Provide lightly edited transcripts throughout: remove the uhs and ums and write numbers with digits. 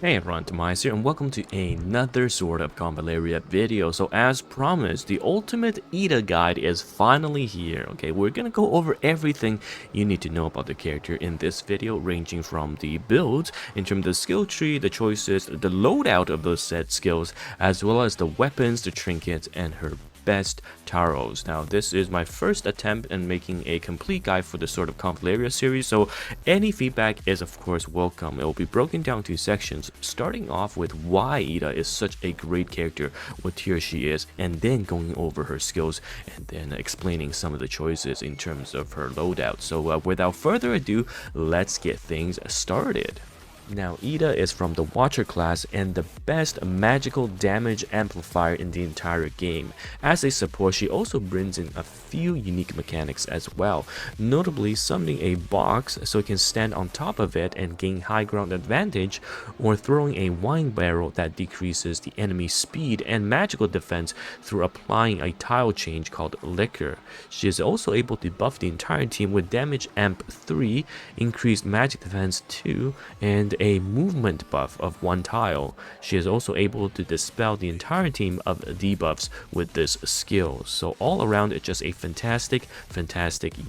Hey everyone, TimaeuSS here and welcome to another sort of Convallaria video. So as promised, the ultimate Edda guide is finally here. Okay, we're gonna go over everything you need to know about the character in this video, ranging from the builds, in terms of the skill tree, the choices, the loadout of those set skills, as well as the weapons, the trinkets, and her best taros. Now this is my first attempt in making a complete guide for the sort of Convallaria series, so any feedback is of course welcome. It will be broken down to sections, starting off with why Edda is such a great character, what tier she is, and then going over her skills and then explaining some of the choices in terms of her loadout. So without further ado, let's get things started. Now, Edda is from the Watcher class and the best magical damage amplifier in the entire game. As a support, she also brings in a few unique mechanics as well, notably summoning a box so it can stand on top of it and gain high ground advantage, or throwing a wine barrel that decreases the enemy's speed and magical defense through applying a tile change called Liquor. She is also able to buff the entire team with damage amp 3, increased magic defense 2, and a movement buff of 1 tile. She is also able to dispel the entire team of debuffs with this skill. So all around, it's just a fantastic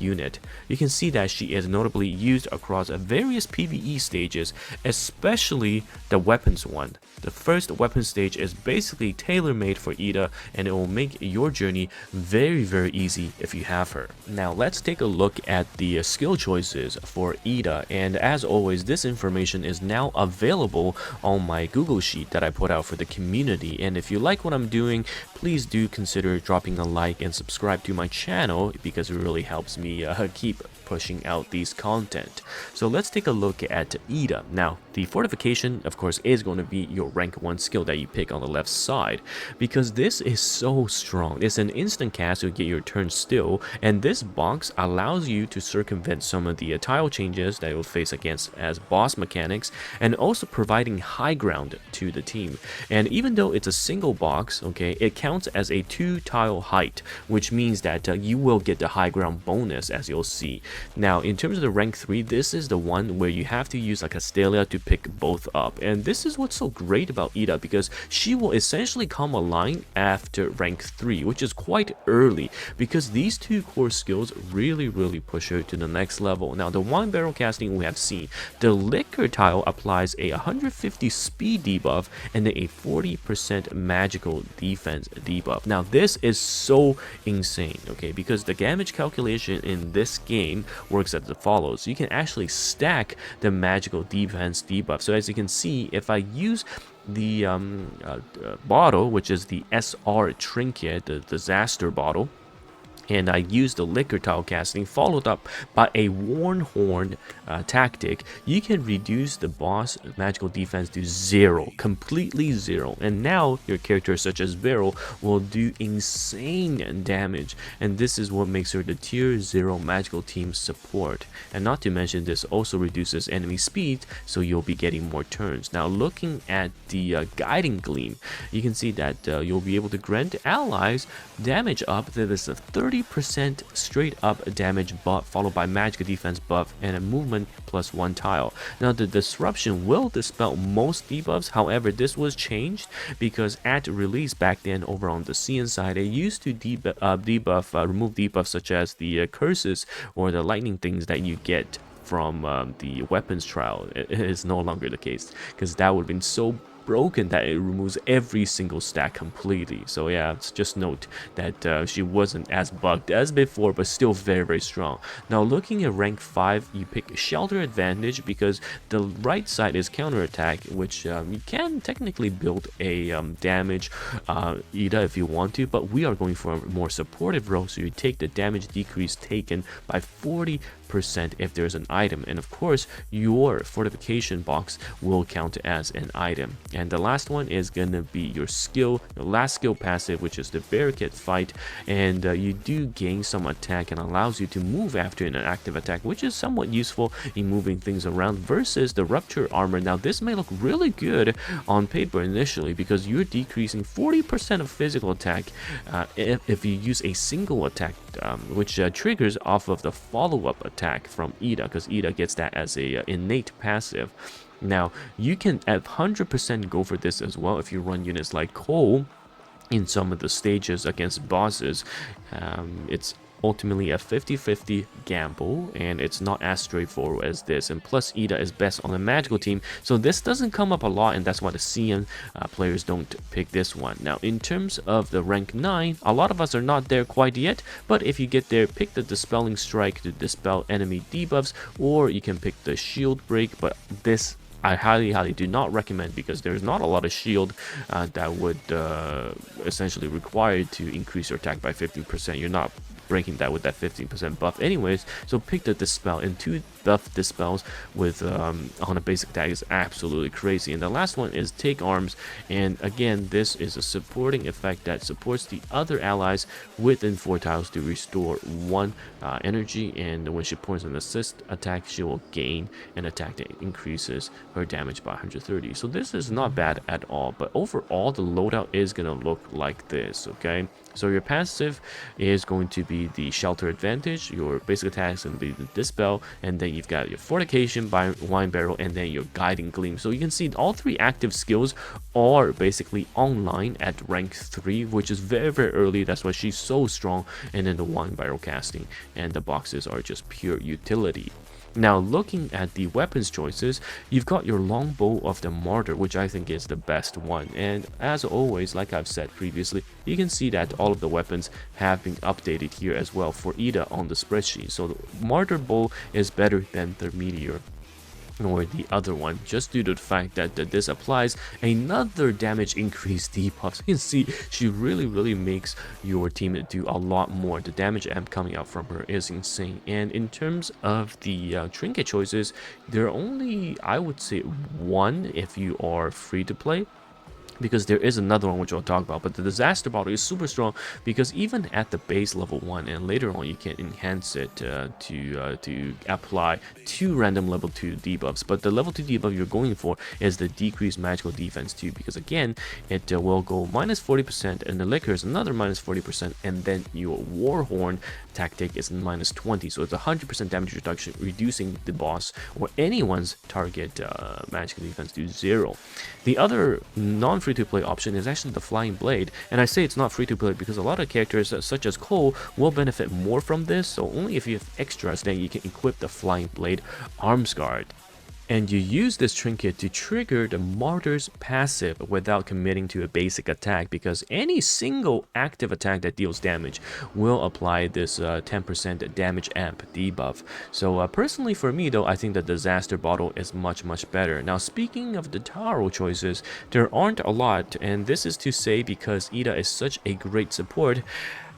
unit. You can see that she is notably used across various PvE stages, especially the weapons one. The first weapon stage is basically tailor-made for Edda, and it will make your journey very easy if you have her. Now let's take a look at the skill choices for Edda, and as always, this information is now available on my Google Sheet that I put out for the community. And if you like what I'm doing, please do consider dropping a like and subscribe to my channel, because it really helps me keep pushing out these content. So let's take a look at Edda. Now the fortification of course is going to be your rank 1 skill that you pick on the left side, because this is so strong. It's an instant cast to get your turn still, and this box allows you to circumvent some of the tile changes that you'll face against as boss mechanics, and also providing high ground to the team. And even though it's a single box, okay, it counts as a 2 tile height, which means that you will get the high ground bonus, as you'll see. Now in terms of the rank 3, this is the one where you have to use like a Castelia to pick both up, and this is what's so great about Edda, because she will essentially come online after rank 3, which is quite early, because these 2 core skills really push her to the next level. Now the wine barrel casting we have seen, the Liquor tile applies a 150 speed debuff and a 40% magical defense debuff. Now this is so insane, okay, because the damage calculation in this game works as follows. You can actually stack the magical defense debuff. So as you can see, if I use the bottle, which is the SR trinket, the disaster bottle, and I used the Liquor tile casting followed up by a Worn Horn tactic, you can reduce the boss magical defense to 0, completely 0, and now your character such as Beryl will do insane damage, and this is what makes her the tier 0 magical team support. And not to mention, this also reduces enemy speed, so you'll be getting more turns. Now looking at the guiding gleam, you can see that you'll be able to grant allies damage up. There is a 30% straight up damage buff followed by magical defense buff and a movement plus 1 tile. Now the disruption will dispel most debuffs. However, this was changed because at release back then over on the CN side, it used to remove debuffs such as the curses or the lightning things that you get from the weapons trial. It is no longer the case, because that would have been so broken that it removes every single stack completely. So yeah, just note that she wasn't as bugged as before, but still very strong. Now looking at rank 5, you pick shelter advantage because the right side is counterattack, which you can technically build a damage Edda if you want to, but we are going for a more supportive role, so you take the damage decrease taken by 40% if there's an item, and of course your fortification box will count as an item. And the last one is gonna be your skill, your last skill passive, which is the barricade fight, and you do gain some attack and allows you to move after an active attack, which is somewhat useful in moving things around, versus the rupture armor. Now this may look really good on paper initially, because you're decreasing 40% of physical attack if you use a single attack, which triggers off of the follow-up attack from Edda, because Edda gets that as a innate passive. Now, you can at 100% go for this as well if you run units like Cole in some of the stages against bosses. It's ultimately a 50-50 gamble, and it's not as straightforward as this. And plus, Edda is best on the magical team, so this doesn't come up a lot, and that's why the CM players don't pick this one. Now, in terms of the rank 9, a lot of us are not there quite yet, but if you get there, pick the Dispelling Strike to dispel enemy debuffs, or you can pick the Shield Break, but this I highly do not recommend, because there's not a lot of shield that would essentially require to increase your attack by 15%. You're not breaking that with that 15% buff anyways, so pick the dispel, and 2 buff dispels with on a basic attack is absolutely crazy. And the last one is Take Arms, and again, this is a supporting effect that supports the other allies within 4 tiles to restore 1 energy, and when she points an assist attack, she will gain an attack that increases her damage by 130. So this is not bad at all, but overall the loadout is gonna look like this, okay? So your passive is going to be the Shelter Advantage, your basic attacks going to be the Dispel, and then you've got your Fortification, Wine Barrel, and then your Guiding Gleam. So you can see all 3 active skills are basically online at rank 3, which is very early. That's why she's so strong. And then the Wine Barrel casting and the boxes are just pure utility. Now, looking at the weapons choices, you've got your longbow of the Martyr, which I think is the best one. And as always, like I've said previously, you can see that all of the weapons have been updated here as well for Edda on the spreadsheet. So the Martyr bow is better than the Meteor or the other one, just due to the fact that this applies another damage increase debuff. You can see she really makes your team do a lot more. The damage amp coming out from her is insane. And in terms of the trinket choices, there are only, I would say, 1 if you are free to play, because there is another one which I'll talk about. But the disaster bottle is super strong, because even at the base level 1 and later on you can enhance it to apply 2 random level 2 debuffs. But the level 2 debuff you're going for is the decreased magical defense too, because again it will go minus 40%, and the liquor is another minus 40%, and then your Warhorn tactic is minus 20, so it's 100% damage reduction, reducing the boss or anyone's target magical defense to 0. The other non-free-to-play option is actually the Flying Blade, and I say it's not free-to-play because a lot of characters such as Cole will benefit more from this, so only if you have extras then you can equip the Flying Blade Arms Guard. And you use this trinket to trigger the Martyr's passive without committing to a basic attack, because any single active attack that deals damage will apply this 10% damage amp debuff. So personally for me though, I think the Disaster Bottle is much better. Now, speaking of the Taro choices, there aren't a lot, and this is to say because Edda is such a great support,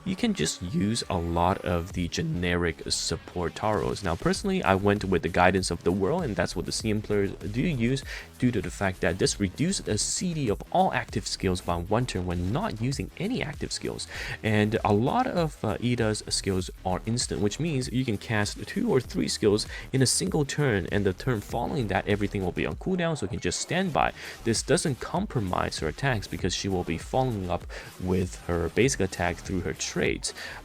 you can just use a lot of the generic support taros. Now, personally, I went with the Guidance of the World, and that's what the CM players do use, due to the fact that this reduces the CD of all active skills by 1 turn when not using any active skills. And a lot of Edda's skills are instant, which means you can cast 2 or 3 skills in a single turn, and the turn following that, everything will be on cooldown, so you can just stand by. This doesn't compromise her attacks because she will be following up with her basic attack through her traits.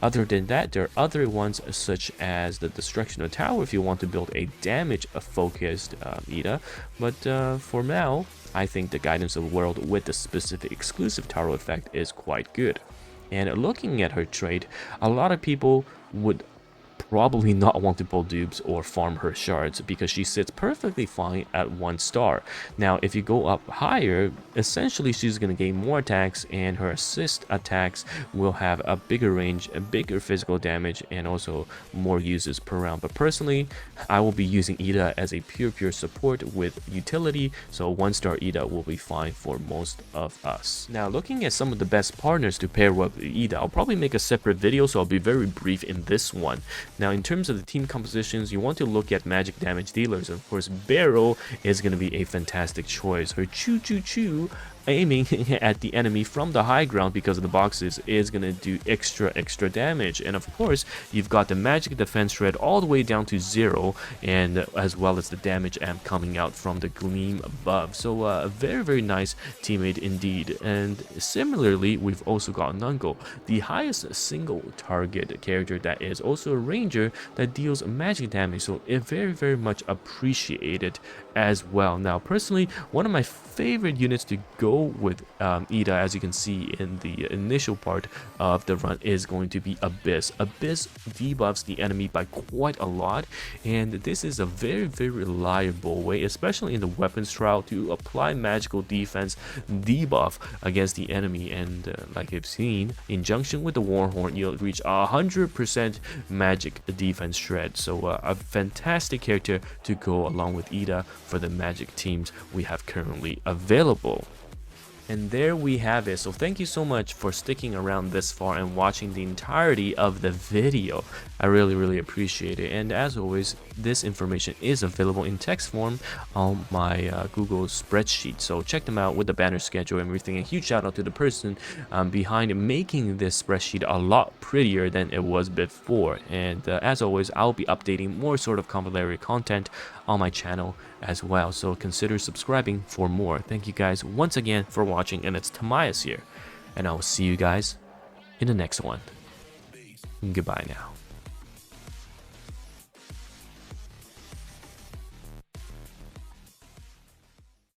Other than that, there are other ones such as the Destruction of the Tower if you want to build a damage focused Edda, but for now I think the Guidance of the World with the specific exclusive Taro effect is quite good. And looking at her trait, a lot of people would probably not want to pull dupes or farm her shards because she sits perfectly fine at 1 star. Now, if you go up higher, essentially she's going to gain more attacks, and her assist attacks will have a bigger range, a bigger physical damage, and also more uses per round. But personally, I will be using Edda as a pure support with utility, so 1 star Edda will be fine for most of us. Now, looking at some of the best partners to pair with Edda, I'll probably make a separate video, so I'll be very brief in this one. Now, in terms of the team compositions, you want to look at magic damage dealers. Of course, Barrow is going to be a fantastic choice. Her choo aiming at the enemy from the high ground because of the boxes is going to do extra damage. And of course, you've got the magic defense shred all the way down to 0, and as well as the damage amp coming out from the gleam above. So a very nice teammate indeed. And similarly, we've also got Nungo, the highest single target character that is also a ranger that deals magic damage, so a very much appreciated as well. Now, personally, one of my favorite units to go with Edda, as you can see in the initial part of the run, is going to be Abyss. Abyss debuffs the enemy by quite a lot, and this is a very, very reliable way, especially in the weapons trial, to apply magical defense debuff against the enemy. And like you've seen, in junction with the Warhorn, you'll reach 100% magic defense shred. So a fantastic character to go along with Edda for the magic teams we have currently available. And there we have it. So thank you so much for sticking around this far and watching the entirety of the video. I really appreciate it. And as always, this information is available in text form on my Google spreadsheet. So check them out with the banner schedule and everything. A huge shout out to the person behind making this spreadsheet a lot prettier than it was before. And as always, I'll be updating more sort of Convallaria content on my channel as well, so consider subscribing for more. Thank you guys once again for watching, and it's TimaeuSS here, and I will see you guys in the next one. Goodbye now.